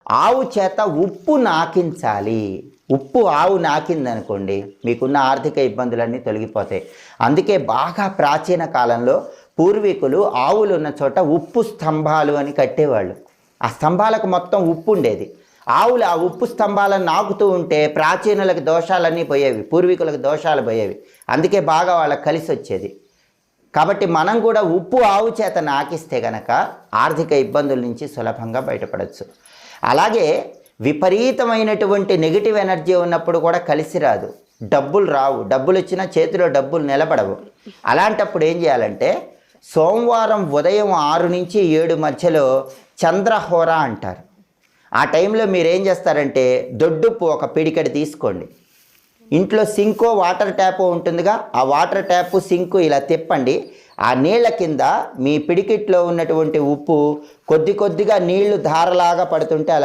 ఆవు చేత ఉప్పు నాకించాలి. ఉప్పు ఆవు నాకిందనుకోండి, మీకున్న ఆర్థిక ఇబ్బందులన్నీ తొలగిపోతాయి. అందుకే బాగా ప్రాచీన కాలంలో పూర్వీకులు ఆవులు ఉన్న చోట ఉప్పు స్తంభాలు అని కట్టేవాళ్ళు. ఆ స్తంభాలకు మొత్తం ఉప్పు ఉండేది. ఆవులు ఆ ఉప్పు స్తంభాలను నాకుతూ ఉంటే ప్రాచీనులకు దోషాలన్నీ పోయేవి, పూర్వీకులకు దోషాలు పోయేవి. అందుకే బాగా వాళ్ళకి కలిసి వచ్చేది. కాబట్టి మనం కూడా ఉప్పు ఆవు చేత నాకిస్తే గనక ఆర్థిక ఇబ్బందుల నుంచి సులభంగా బయటపడవచ్చు. అలాగే విపరీతమైనటువంటి నెగిటివ్ ఎనర్జీ ఉన్నప్పుడు కూడా కలిసి రాదు, డబ్బులు రావు, డబ్బులు వచ్చినా చేతిలో డబ్బులు నిలబడవు. అలాంటప్పుడు ఏం చేయాలంటే సోమవారం ఉదయం 6 నుంచి 7 మధ్యలో చంద్రహోర అంటారు. ఆ టైంలో మీరు ఏం చేస్తారంటే దొడ్డుప్పు ఒక పిడికెడు తీసుకోండి. ఇంట్లో సింకో వాటర్ ట్యాపో ఉంటుందిగా, ఆ వాటర్ ట్యాపు సింకు ఇలా తిప్పండి. ఆ నీళ్ల కింద మీ పిడికిట్లో ఉన్నటువంటి ఉప్పు కొద్ది కొద్దిగా నీళ్లు ధారలాగా పడుతుంటే అలా